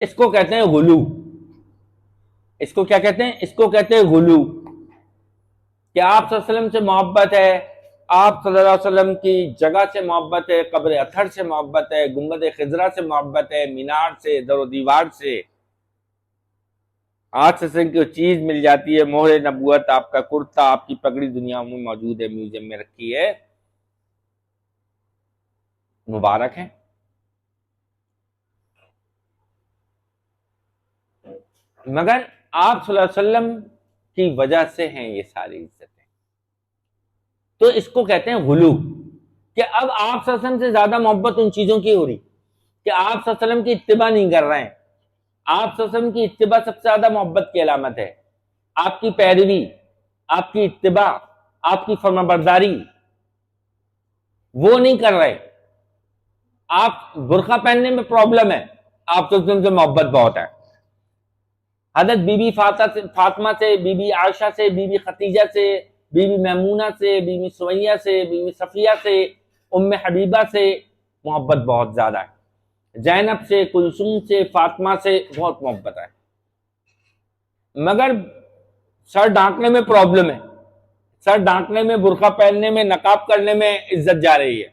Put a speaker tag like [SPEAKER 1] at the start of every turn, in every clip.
[SPEAKER 1] اس کو کہتے ہیں غلو. اس کو کیا کہتے ہیں؟ اس کو کہتے ہیں غلو. کہ آپ صلی اللہ علیہ وسلم سے محبت ہے، آپ صلی اللہ علیہ وسلم کی جگہ سے محبت ہے، قبر اطہر سے محبت ہے، گنبد خضرا سے محبت ہے، مینار سے، در و دیوار سے. آج سے کی چیز مل جاتی ہے، مہر نبوت، آپ کا کرتا، آپ کی پگڑی دنیا میں موجود ہے، میوزیم میں رکھی ہے. مبارک ہے. مگر آپ صلی اللہ علیہ وسلم کی وجہ سے ہیں یہ ساری عزتیں. تو اس کو کہتے ہیں غلو. کہ اب آپ صلی اللہ علیہ وسلم سے زیادہ محبت ان چیزوں کی ہو رہی کہ آپ صلی اللہ علیہ وسلم کی اتباع نہیں کر رہے ہیں. آپ صلی اللہ علیہ وسلم کی اتباع سب سے زیادہ محبت کی علامت ہے. آپ کی پیروی، آپ کی اتباع، آپ کی فرمانبرداری وہ نہیں کر رہے. آپ برقع پہننے میں پرابلم ہے، آپ صلی اللہ علیہ وسلم سے محبت بہت ہے. حضرت بی بی فاطمہ سے، بی بی عائشہ سے، بی بی خدیجہ سے، بی بی میمونہ سے، بی بی سمیہ سے، بی بی صفیہ سے، ام حبیبہ سے محبت بہت زیادہ ہے. زینب سے، کلثوم سے، فاطمہ سے بہت محبت ہے. مگر سر ڈھانکنے میں پرابلم ہے. سر ڈھانکنے میں، برقع پہننے میں، نقاب کرنے میں عزت جا رہی ہے.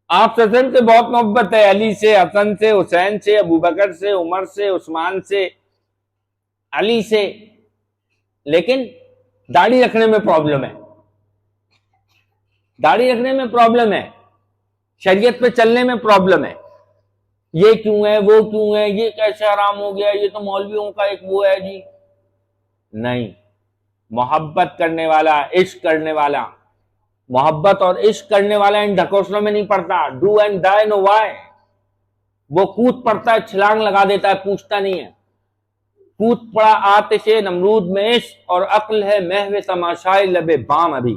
[SPEAKER 1] آپ حسن سے بہت محبت ہے، علی سے، حسن سے، حسین سے، ابو بکر سے، عمر سے، عثمان سے، علی سے. لیکن داڑھی رکھنے میں پرابلم ہے. داڑھی رکھنے میں پرابلم ہے، شریعت پہ چلنے میں پرابلم ہے. یہ کیوں ہے، وہ کیوں ہے، یہ کیسے حرام ہو گیا، یہ تو مولویوں کا ایک وہ ہے جی. نہیں، محبت کرنے والا، عشق کرنے والا، محبت اور عشق کرنے والا ان ڈھکوسلوں میں نہیں پڑتا. Do and die no why. وہ کود پڑتا ہے، چھلانگ لگا دیتا ہے، پوچھتا نہیں ہے. کود پڑا آتش نمرود میں عشق، اور عقل ہے محو تماشائے لب بام. ابھی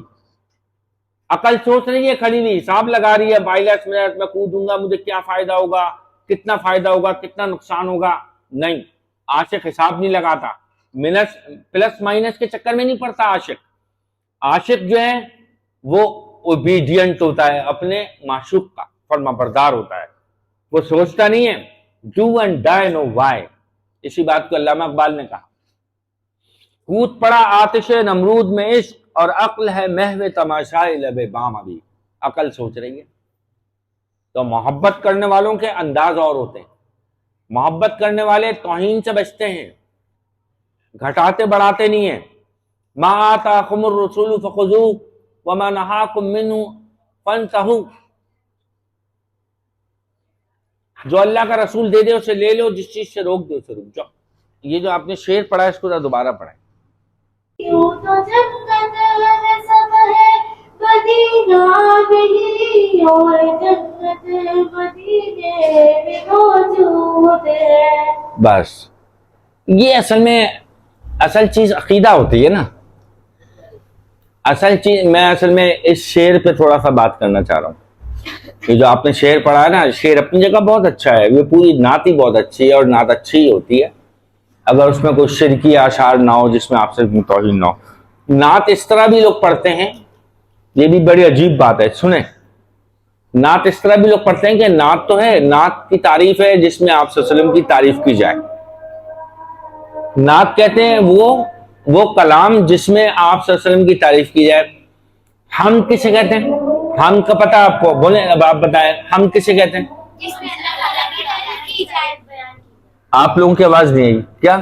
[SPEAKER 1] عقل سوچ رہی ہے، کھڑی ہوئی حساب لگا رہی ہے، 22 منٹ میں کودوں گا، مجھے کیا فائدہ ہوگا، کتنا فائدہ ہوگا، کتنا نقصان ہوگا. نہیں، عاشق حساب نہیں لگاتا، پلس مائنس کے چکر میں نہیں پڑتا. عاشق جو ہے وہ اوبیڈینٹ ہوتا ہے، اپنے معشوق کا فرما بردار ہوتا ہے. وہ سوچتا نہیں ہے. Do and die no why. اسی بات کو علامہ اقبال نے کہا، کود پڑا آتش نمرود میں عشق، اور عقل ہے محو تماشائے لب بام. ابھی عقل سوچ رہی ہے. تو محبت کرنے والوں کے انداز اور ہوتے ہیں. محبت کرنے والے توہین سے بچتے ہیں، گھٹاتے بڑھاتے نہیں ہیں. ما آتاکم الرسول فخذوہ وما نہاکم منہ فانتہوا. جو اللہ کا رسول دے دے اسے لے لو، جس چیز سے روک دے اسے رک جاؤ. یہ جو آپ نے شعر پڑھا ہے اس کو دوبارہ پڑھیں.
[SPEAKER 2] یوں تو جنت میں سب ہے مدینہ نہیں، اور جنت مدینے میں موجود ہے.
[SPEAKER 1] بس یہ اصل چیز عقیدہ ہوتی ہے نا. اصل چیز میں اصل میں اس شعر پہ تھوڑا سا بات کرنا چاہ رہا ہوں. یہ جو آپ نے شعر پڑھا ہے نا، شعر اپنی جگہ بہت اچھا ہے، یہ پوری نعت ہی بہت اچھی ہے، اور نعت اچھی ہی ہوتی ہے اگر اس میں کوئی شرکی اشعار نہ ہو جس میں آپ سے توہین نہ ہو. نعت اس طرح بھی لوگ پڑھتے ہیں، یہ بھی بڑی عجیب بات ہے. سنیں، نعت اس طرح بھی لوگ پڑھتے ہیں کہ نعت تو ہے، نعت کی تعریف ہے جس میں آپ صلی اللہ علیہ وسلم کی تعریف کی جائے. نعت کہتے ہیں وہ کلام جس میں آپ صلی اللہ علیہ وسلم کی تعریف کی جائے. ہم کسے کہتے ہیں؟ ہم کا پتہ آپ کو بولیں، اب آپ بتائیں ہم کسے کہتے ہیں؟
[SPEAKER 2] جس میں اللہ تعالیٰ کی تعریف کی جائے.
[SPEAKER 1] آپ لوگوں کی آواز نہیں آئی کیا؟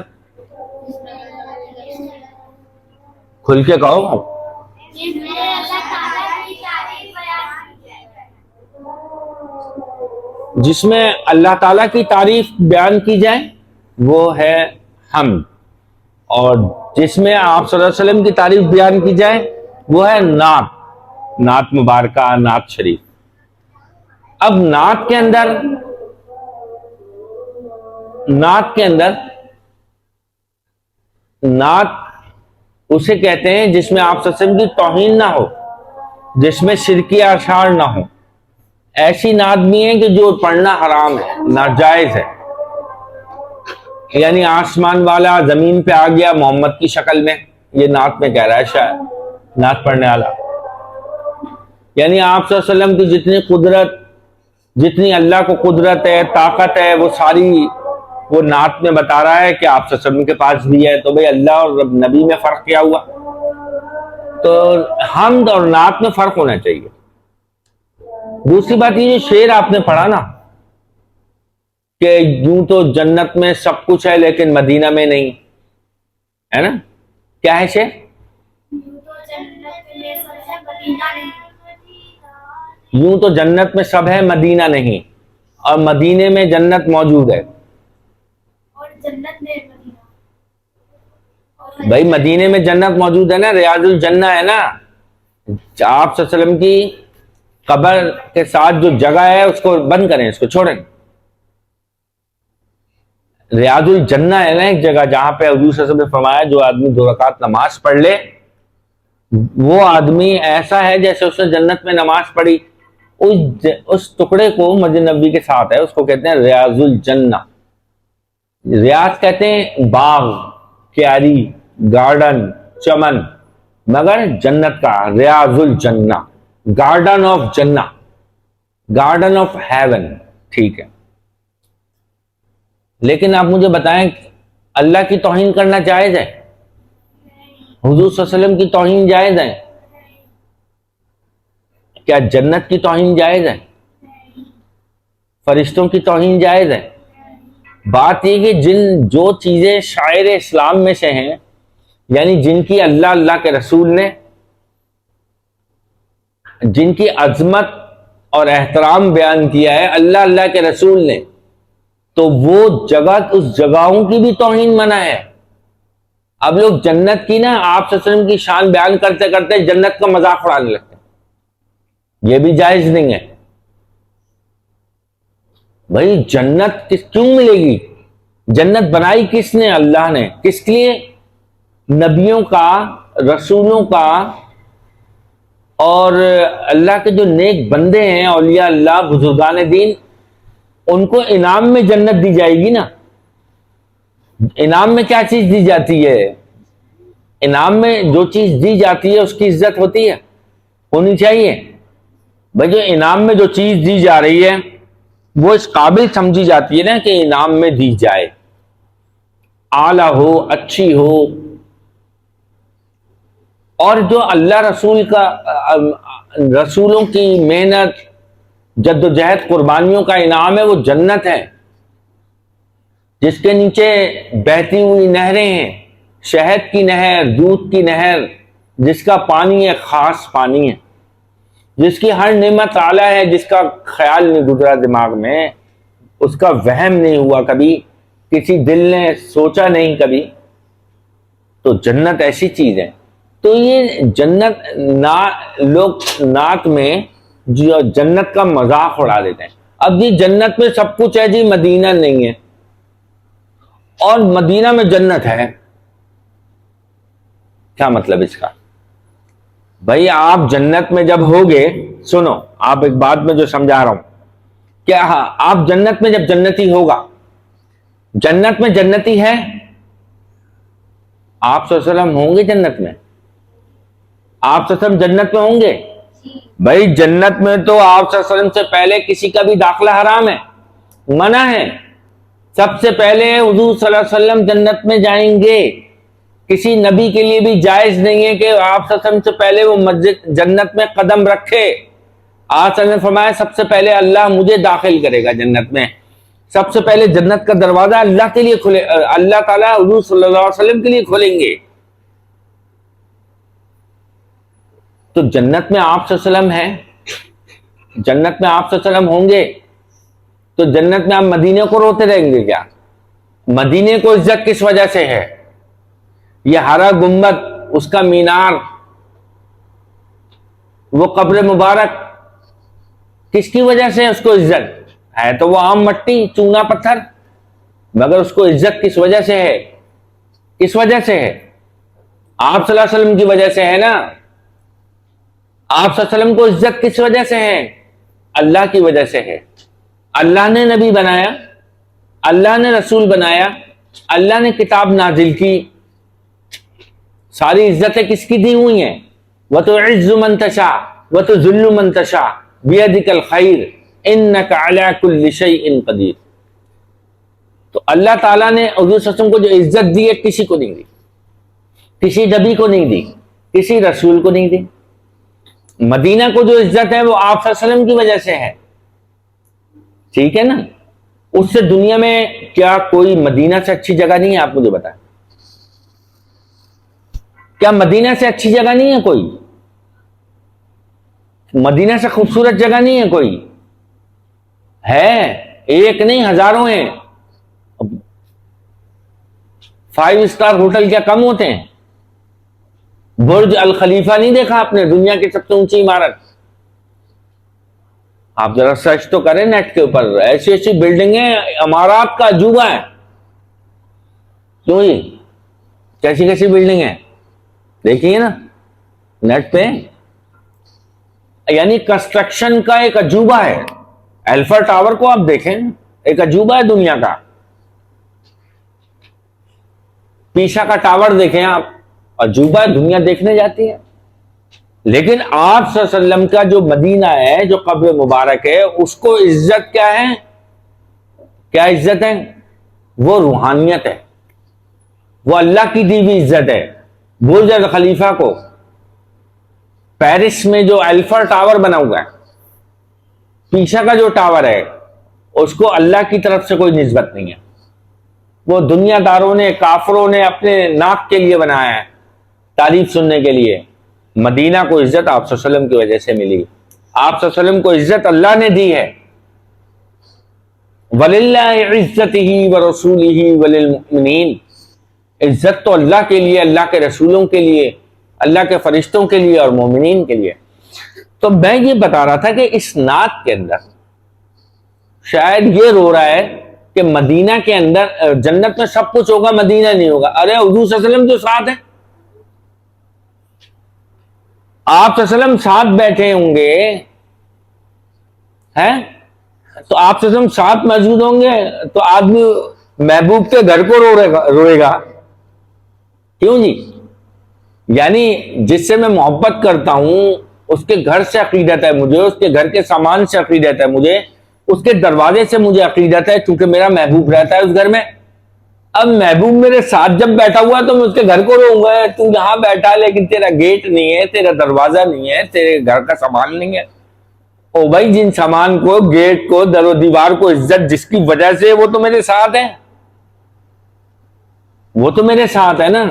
[SPEAKER 1] کھل کے کہو.
[SPEAKER 2] جس میں اللہ تعالیٰ کی تعریف بیان کی جائے.
[SPEAKER 1] جس میں اللہ تعالیٰ کی تعریف بیان کی جائے وہ ہے حمد، اور جس میں آپ صلی اللہ علیہ وسلم کی تعریف بیان کی جائے وہ ہے نعت مبارکہ، نعت شریف. اب نعت کے اندر نعت اسے کہتے ہیں جس میں آپ صلی اللہ علیہ وسلم کی توہین نہ ہو، جس میں شرکی اشعار نہ ہو. ایسی نعت بھی ہیں کہ جو پڑھنا حرام ہے، ناجائز ہے. یعنی آسمان والا زمین پہ آ گیا محمد کی شکل میں، یہ نعت میں کہہ رہا ہے شاید نعت پڑھنے والا. یعنی آپ صلی اللہ علیہ وسلم کی جتنی اللہ کو قدرت ہے، طاقت ہے، وہ ساری وہ نعت میں بتا رہا ہے کہ آپ صلی اللہ علیہ وسلم کے پاس بھی ہے، تو بھئی اللہ اور نبی میں فرق کیا ہوا؟ تو حمد اور نعت میں فرق ہونا چاہیے۔ دوسری بات یہ شعر آپ نے پڑھا نا کہ یوں تو جنت میں سب کچھ ہے لیکن مدینہ میں نہیں، ہے نا؟ کیا ہے شعر؟ یوں تو جنت میں سب ہے مدینہ نہیں، اور مدینے میں جنت موجود ہے۔ بھائی مدینے میں جنت موجود ہے نا، ریاض الجنہ ہے نا۔ آپ صلی اللہ علیہ وسلم کی قبر کے ساتھ جو جگہ ہے اس کو بند کریں، اس کو چھوڑیں۔ ریاض الجنہ ہے نا ایک جگہ جہاں پہ حضور صلی اللہ علیہ وسلم نے فرمایا جو آدمی 2 رکعت نماز پڑھ لے وہ آدمی ایسا ہے جیسے اس نے جنت میں نماز پڑھی۔ اس ٹکڑے کو مسجد نبوی کے ساتھ ہے، اس کو کہتے ہیں ریاض الجنہ۔ ریاض کہتے ہیں باغ، کیاری، گارڈن، چمن، مگر جنت کا ریاض الجنہ، گارڈن آف جنہ، گارڈن آف ہیون، ٹھیک ہے۔ لیکن آپ مجھے بتائیں اللہ کی توہین کرنا جائز ہے؟ حضور صلی اللہ علیہ وسلم کی توہین جائز ہے؟ کیا جنت کی توہین جائز ہے؟ فرشتوں کی توہین جائز ہے؟ بات یہ کہ جو چیزیں شاعر اسلام میں سے ہیں، یعنی جن کی اللہ کے رسول نے، جن کی عظمت اور احترام بیان کیا ہے اللہ کے رسول نے، تو وہ جگہ، اس جگہوں کی بھی توہین منع ہے۔ اب لوگ جنت کی نا آپ صلی اللہ علیہ وسلم کی شان بیان کرتے کرتے جنت کا مذاق اڑانے لگتے ہیں، یہ بھی جائز نہیں ہے۔ بھائی جنت کیوں ملے گی؟ جنت بنائی کس نے؟ اللہ نے۔ کس کے لیے؟ نبیوں کا، رسولوں کا، اور اللہ کے جو نیک بندے ہیں، اولیاء اللہ، بزرگان دین، ان کو انعام میں جنت دی جائے گی نا۔ انعام میں کیا چیز دی جاتی ہے؟ انعام میں جو چیز دی جاتی ہے اس کی عزت ہوتی ہے، ہونی چاہیے۔ بھائی جو انعام میں جو چیز دی جا رہی ہے وہ اس قابل سمجھی جاتی ہے نا کہ انعام میں دی جائے، اعلیٰ ہو، اچھی ہو۔ اور جو اللہ رسول کا، رسولوں کی محنت، جد و جہد، قربانیوں کا انعام ہے، وہ جنت ہے، جس کے نیچے بہتی ہوئی نہریں ہیں، شہد کی نہر، دودھ کی نہر، جس کا پانی ہے خاص پانی ہے، جس کی ہر نعمت اعلیٰ ہے، جس کا خیال نہیں گزرا دماغ میں، اس کا وہم نہیں ہوا کبھی، کسی دل نے سوچا نہیں کبھی، تو جنت ایسی چیز ہے۔ تو یہ جنت لوگ نعت میں جو جنت کا مذاق اڑا دیتے ہیں۔ اب جی جنت میں سب کچھ ہے، جی مدینہ نہیں ہے، اور مدینہ میں جنت ہے، کیا مطلب اس کا؟ بھائی آپ جنت میں جب ہوگے، سنو آپ ایک بات میں جو سمجھا رہا ہوں، کیا آپ جنت میں جب جنتی ہوگا، جنت میں جنتی ہے، آپ صلی اللہ علیہ وسلم ہوں گے جنت میں؟ آپ صلی اللہ علیہ وسلم جنت میں ہوں گے؟ بھائی جنت میں تو آپ صلی اللہ علیہ وسلم سے پہلے کسی کا بھی داخلہ حرام ہے، منع ہے۔ سب سے پہلے حضور صلی اللہ علیہ وسلم جنت میں جائیں گے۔ کسی نبی کے لیے بھی جائز نہیں ہے کہ آپ صلی اللہ علیہ وسلم سے پہلے وہ مسجد جنت میں قدم رکھے۔ آپ صلی اللہ علیہ وسلم نے فرمایا سب سے پہلے اللہ مجھے داخل کرے گا جنت میں، سب سے پہلے جنت کا دروازہ اللہ کے لیے کھلے، اللہ تعالیٰ حضور صلی اللہ علیہ وسلم کے لیے کھولیں گے۔ تو جنت میں آپ صلی اللہ علیہ وسلم ہیں، جنت میں آپ صلی اللہ علیہ وسلم ہوں گے، تو جنت میں آپ مدینے کو روتے رہیں گے کیا؟ مدینے کو عزت کس وجہ سے ہے؟ یہ ہرا گنبد، اس کا مینار، وہ قبر مبارک، کس کی وجہ سے اس کو عزت ہے؟ تو وہ عام مٹی، چونا پتھر، مگر اس کو عزت کس وجہ سے ہے؟ کس وجہ سے ہے؟ آپ صلی اللہ علیہ وسلم کی وجہ سے ہے نا۔ آپ صلی اللہ علیہ وسلم کو عزت کس وجہ سے ہے؟ اللہ کی وجہ سے ہے۔ اللہ نے نبی بنایا، اللہ نے رسول بنایا، اللہ نے کتاب نازل کی، ساری عزتیں کس کی دی ہوئی ہیں؟ وَتُعِزُّ مَن تَشَاءُ وَتُذِلُّ مَن تَشَاءُ بِيَدِكَ الْخَيْرُ إِنَّكَ عَلَى كُلِّ شَيْءٍ قَدِيرٌ۔ تو اللہ تعالیٰ نے حضور صلی اللہ علیہ وسلم کو جو عزت دی ہے کسی کو نہیں دی، کسی نبی کو نہیں دی، کسی رسول کو نہیں دی۔ مدینہ کو جو عزت ہے وہ آپ صلی اللہ علیہ وسلم کی وجہ سے ہے، ٹھیک ہے نا؟ اس سے دنیا میں کیا کوئی مدینہ سے اچھی جگہ نہیں ہے؟ آپ مجھے بتائیں، کیا مدینہ سے اچھی جگہ نہیں ہے کوئی؟ مدینہ سے خوبصورت جگہ نہیں ہے کوئی؟ ہے، ایک نہیں ہزاروں ہیں۔ 5 اسٹار ہوٹل کیا کم ہوتے ہیں؟ برج الخلیفہ نہیں دیکھا آپ نے؟ دنیا کی سب سے اونچی عمارت، آپ ذرا سرچ تو کریں نیٹ کے اوپر، ایسی ایسی بلڈنگیں، عمارات کا عجوبہ ہے۔ کیوں جی؟ کیسی کیسی بلڈنگ ہے دیکھیے نا نیٹ پہ، یعنی کنسٹرکشن کا ایک عجوبہ ہے۔ ایلفر ٹاور کو آپ دیکھیں، ایک عجوبہ ہے دنیا کا۔ پیسا کا ٹاور دیکھیں آپ، عجوبہ ہے، دنیا دیکھنے جاتی ہے۔ لیکن آپ صلی اللہ علیہ وسلم کا جو مدینہ ہے، جو قبر مبارک ہے، اس کو عزت کیا ہے؟ کیا عزت ہے؟ وہ روحانیت ہے، وہ اللہ کی دی ہوئی عزت ہے۔ برج الخلیفہ کو، پیرس میں جو ایلفر ٹاور بنا ہوا ہے، پیسا کا جو ٹاور ہے، اس کو اللہ کی طرف سے کوئی نسبت نہیں ہے، وہ دنیا داروں نے، کافروں نے اپنے ناک کے لیے بنایا ہے، تعریف سننے کے لیے۔ مدینہ کو عزت آپ صلی اللہ علیہ وسلم کی وجہ سے ملی۔ آپ صلی اللہ علیہ وسلم کو عزت اللہ نے دی ہے۔ وَلِلَّهِ عِزَّتِهِ وَرَسُولِهِ وَلِلْمُؤْمِنِينَ، عزت تو اللہ کے لیے، اللہ کے رسولوں کے لیے، اللہ کے فرشتوں کے لیے اور مومنین کے لیے۔ تو میں یہ بتا رہا تھا کہ اس نعت کے اندر شاید یہ رو رہا ہے کہ مدینہ کے اندر جنت میں سب کچھ ہوگا، مدینہ نہیں ہوگا۔ ارے حضور صلی اللہ علیہ وسلم جو ساتھ ہیں، آپ صلی اللہ علیہ وسلم ساتھ بیٹھے ہوں گے ہیں، تو آپ صلی اللہ علیہ وسلم ساتھ موجود ہوں گے تو آدمی محبوب کے گھر کو روئے گا، کیوں جی؟ یعنی جس سے میں محبت کرتا ہوں اس کے گھر سے عقیدت ہے مجھے، اس کے گھر کے سامان سے عقیدت ہے مجھے، اس کے دروازے سے مجھے عقیدت ہے، چونکہ میرا محبوب رہتا ہے اس گھر میں۔ اب محبوب میرے ساتھ جب بیٹھا ہوا ہے تو میں اس کے گھر کو روؤں گا، تو یہاں بیٹھا لیکن تیرا گیٹ نہیں ہے، تیرا دروازہ نہیں ہے، تیرے گھر کا سامان نہیں ہے۔ او بھائی، جن سامان کو، گیٹ کو، در و دیوار کو عزت جس کی وجہ سے، وہ تو میرے ساتھ ہے، وہ تو میرے ساتھ ہے نا۔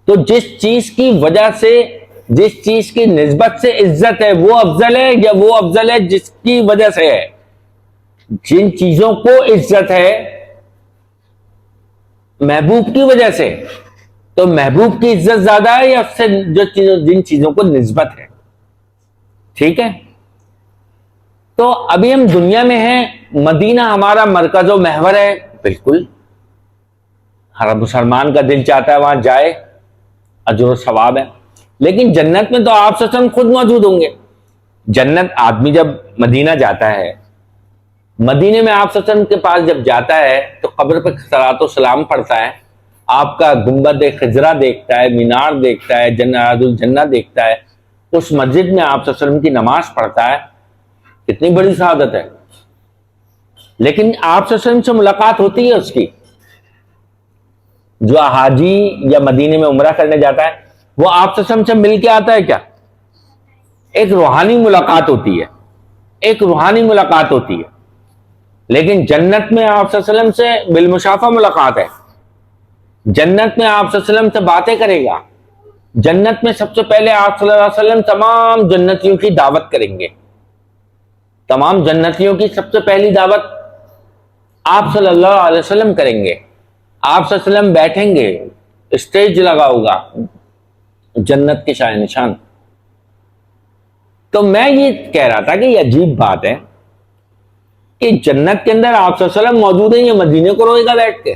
[SPEAKER 1] تو جس چیز کی وجہ سے، جس چیز کی نسبت سے عزت ہے، وہ افضل ہے یا وہ افضل ہے جس کی وجہ سے ہے؟ جن چیزوں کو عزت ہے محبوب کی وجہ سے، تو محبوب کی عزت زیادہ ہے یا اس سے جن چیزوں کو نسبت ہے؟ ٹھیک ہے؟ تو ابھی ہم دنیا میں ہیں، مدینہ ہمارا مرکز و محور ہے، بالکل ہر مسلمان کا دل چاہتا ہے وہاں جائے، اجر و ثواب ہے۔ لیکن جنت میں تو آپ صلی اللہ علیہ وسلم خود موجود ہوں گے۔ جنت، آدمی جب مدینہ جاتا ہے، مدینے میں آپ صلی اللہ علیہ وسلم کے پاس جب جاتا ہے تو قبر پہ صلاۃ و سلام پڑھتا ہے، آپ کا گنبد خضرا دیکھتا ہے، مینار دیکھتا ہے، جنات الجنہ دیکھتا ہے، اس مسجد میں آپ صلی اللہ علیہ وسلم کی نماز پڑھتا ہے، کتنی بڑی سعادت ہے۔ لیکن آپ صلی اللہ علیہ وسلم سے ملاقات ہوتی ہے اس کی، جو حاجی یا مدینے میں عمرہ کرنے جاتا ہے وہ آپ صلی اللہ علیہ وسلم سے مل کے آتا ہے کیا؟ ایک روحانی ملاقات ہوتی ہے، ایک روحانی ملاقات ہوتی ہے۔ لیکن جنت میں آپ صلی اللہ علیہ وسلم سے بالمشافہ ملاقات ہے، جنت میں آپ صلی اللہ علیہ وسلم سے باتیں کرے گا، جنت میں سب سے پہلے آپ صلی اللہ علیہ وسلم تمام جنتیوں کی دعوت کریں گے، تمام جنتیوں کی سب سے پہلی دعوت آپ صلی اللہ علیہ وسلم کریں گے۔ آپ صلی اللہ علیہ وسلم بیٹھیں گے، اسٹیج لگا ہوگا، جنت کے شاہ نشان۔ تو میں یہ کہہ رہا تھا کہ یہ عجیب بات ہے کہ جنت کے اندر آپ صلی اللہ علیہ وسلم موجود ہیں، یہ مدینے کو روئے گا بیٹھ کے؟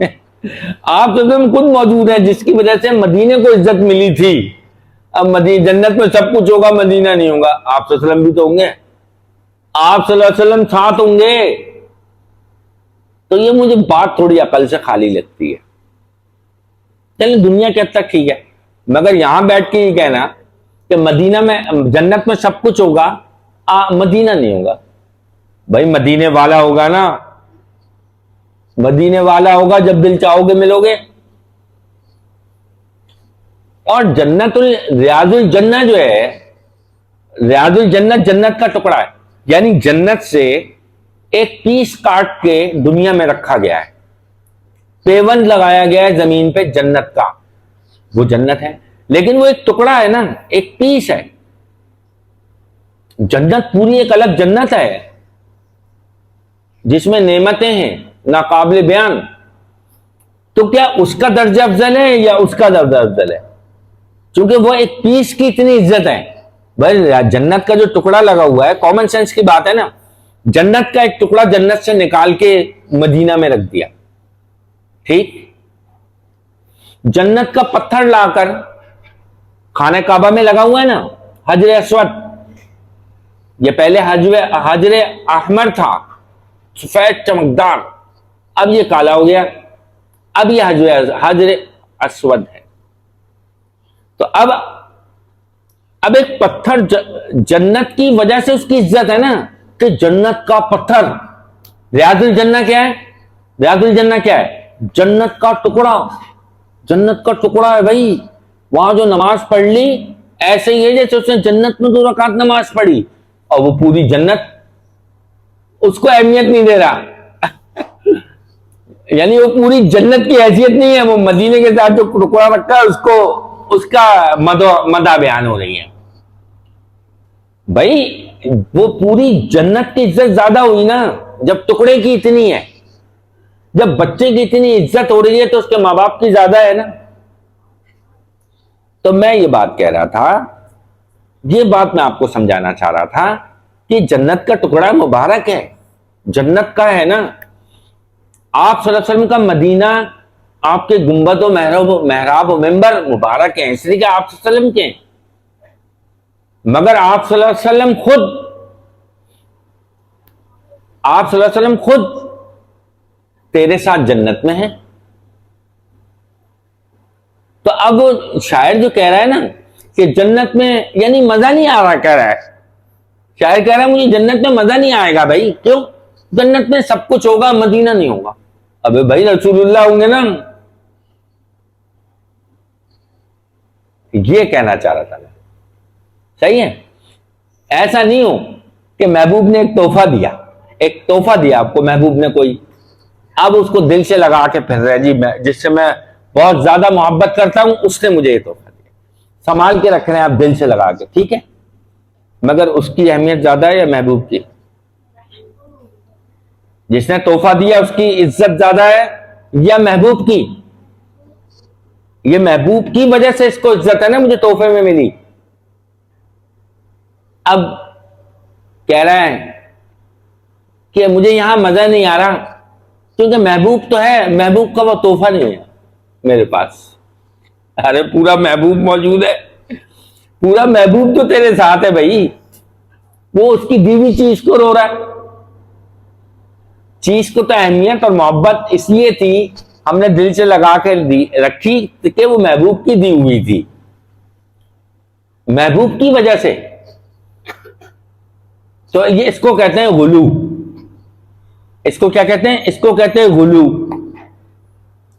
[SPEAKER 1] آپ صلی اللہ علیہ وسلم خود موجود ہیں جس کی وجہ سے مدینے کو عزت ملی تھی۔ اب جنت میں سب کچھ ہوگا، مدینہ نہیں ہوگا، آپ صلی اللہ علیہ وسلم بھی تو ہوں گے، آپ صلی اللہ علیہ وسلم ساتھ ہوں گے۔ تو یہ مجھے بات تھوڑی عقل سے خالی لگتی ہے۔ چلیں دنیا کے حد تک ٹھیک ہے، مگر یہاں بیٹھ کے یہ کہنا کہ مدینہ میں، جنت میں سب کچھ ہوگا، مدینہ نہیں ہوگا، بھائی مدینے والا ہوگا نا, مدینے والا ہوگا, جب دل چاہو گے ملو گے. اور ریاض الجنہ جو ہے, ریاض الجنت جنت کا ٹکڑا ہے, یعنی جنت سے ایک پیس کاٹ کے دنیا میں رکھا گیا ہے, پیوند لگایا گیا ہے زمین پہ جنت کا, وہ جنت ہے. لیکن وہ ایک ٹکڑا ہے نا, ایک پیس ہے. جنت پوری ایک الگ جنت ہے جس میں نعمتیں ہیں ناقابل بیان. تو کیا اس کا درجہ افضل ہے یا اس کا درجہ افضل ہے؟ چونکہ وہ ایک پیس کی اتنی عزت ہے. بھائی جنت کا جو ٹکڑا لگا ہوا ہے, کامن سینس کی بات ہے نا, جنت کا ایک ٹکڑا جنت سے نکال کے مدینہ میں رکھ دیا, ٹھیک. جنت کا پتھر لا کر خانہ کعبہ میں لگا ہوا ہے نا, حجر اسود, یہ پہلے حجر احمر تھا, سفید چمکدار, اب یہ کالا ہو گیا, اب یہ حجر اسود ہے. تو اب ایک پتھر جنت کی وجہ سے اس کی عزت ہے نا, کہ جنت کا پتھر. ریاض الجنہ کیا ہے؟ ریاض الجنہ کیا ہے؟ جنت کا ٹکڑا. جنت کا ٹکڑا ہے بھائی. وہاں جو نماز پڑھ لی ایسے ہی ہے جیسے اس نے جنت میں 2 رکعت نماز پڑھی, اور وہ پوری جنت اس کو اہمیت نہیں دے رہا. یعنی وہ پوری جنت کی حیثیت نہیں ہے, وہ مدینے کے ساتھ جو ٹکڑا رکھا ہے اس کا مدح بیان ہو رہی ہے. بھائی وہ پوری جنت کی عزت زیادہ ہوئی نا جب ٹکڑے کی اتنی ہے. جب بچے کی اتنی عزت ہو رہی ہے تو اس کے ماں باپ کی زیادہ ہے نا. تو میں یہ بات کہہ رہا تھا, یہ بات میں آپ کو سمجھانا چاہ رہا تھا کہ جنت کا ٹکڑا مبارک ہے, جنت کا ہے نا. آپ صلی اللہ علیہ وسلم کا مدینہ, آپ کے گنبد و محراب و منبر مبارک ہیں, اس لیے کہ آپ صلی اللہ علیہ وسلم کے. مگر آپ صلی اللہ علیہ وسلم خود تیرے ساتھ جنت میں ہیں. تو اب شاعر جو کہہ رہا ہے نا کہ جنت میں یعنی مزہ نہیں آ رہا, کہہ رہا ہے شاعر, کہہ رہا ہے مجھے جنت میں مزہ نہیں آئے گا. بھائی کیوں؟ جنت میں سب کچھ ہوگا, مدینہ نہیں ہوگا. ابے بھائی رسول اللہ ہوں گے نا, یہ کہنا چاہ رہا تھا میں. صحیح ہے. ایسا نہیں ہو کہ محبوب نے ایک تحفہ دیا آپ کو, محبوب نے کوئی, اب اس کو دل سے لگا کے پھر رہے, جی جس سے میں بہت زیادہ محبت کرتا ہوں اس نے مجھے یہ تحفہ دیا, سنبھال کے رکھ رہے ہیں آپ دل سے لگا کے, ٹھیک ہے. مگر اس کی اہمیت زیادہ ہے یا محبوب کی؟ جس نے تحفہ دیا اس کی عزت زیادہ ہے یا محبوب کی؟ یہ محبوب کی وجہ سے اس کو عزت ہے نا, مجھے تحفے میں ملی. اب کہہ رہا ہے کہ مجھے یہاں مزہ نہیں آ رہا کیونکہ محبوب تو ہے, محبوب کا وہ تحفہ نہیں ہے میرے پاس. ارے پورا محبوب موجود ہے, پورا محبوب تو تیرے ساتھ ہے بھائی. وہ اس کی دی ہوئی چیز کو رو رہا ہے. چیز کو تو اہمیت اور محبت اس لیے تھی, ہم نے دل سے لگا کے رکھی کہ وہ محبوب کی دی ہوئی تھی, محبوب کی وجہ سے. تو یہ اس کو کہتے ہیں غلو. اس کو کیا کہتے ہیں؟ اس کو کہتے ہیں غلو.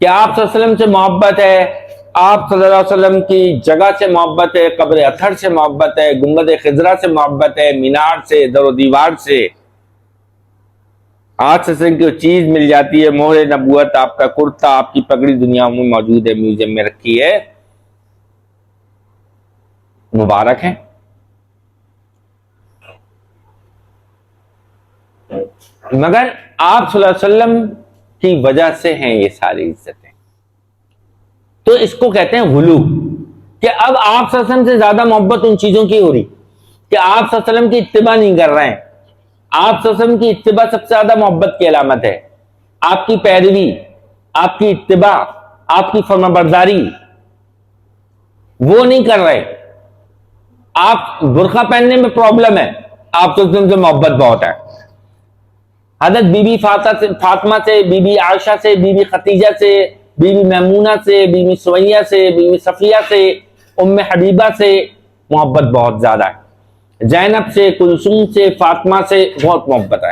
[SPEAKER 1] کہ آپ صلی اللہ علیہ وسلم سے محبت ہے, آپ صلی اللہ علیہ وسلم کی جگہ سے محبت ہے, قبر اطہر سے محبت ہے, گنبد خضرا سے محبت ہے, مینار سے, در و دیوار سے. آج سے کی چیز مل جاتی ہے, مہر نبوت, آپ کا کرتا, آپ کی پگڑی دنیا میں موجود ہے, میوزیم میں رکھی ہے, مبارک ہے. مگر آپ صلی اللہ علیہ وسلم کی وجہ سے ہیں یہ ساری عزتیں. تو اس کو کہتے ہیں غلو, کہ اب آپ صلی اللہ علیہ وسلم سے زیادہ محبت ان چیزوں کی ہو رہی کہ آپ صلی اللہ علیہ وسلم کی اتباع نہیں کر رہے ہیں. آپ صلی اللہ علیہ وسلم کی اتباع سب سے زیادہ محبت کی علامت ہے. آپ کی پیروی, آپ کی اتباع, آپ کی فرمانبرداری وہ نہیں کر رہے. آپ برقع پہننے میں پرابلم ہے, آپ صلی اللہ علیہ وسلم سے محبت بہت ہے. حضرت بی بی فاطمہ سے, بی بی عائشہ سے, بی بی خدیجہ سے, بی بی میمونہ سے, بی بی سمیہ سے, بی بی صفیہ سے, ام حبیبہ سے محبت بہت زیادہ ہے. زینب سے, کلثوم سے, فاطمہ سے بہت محبت ہے.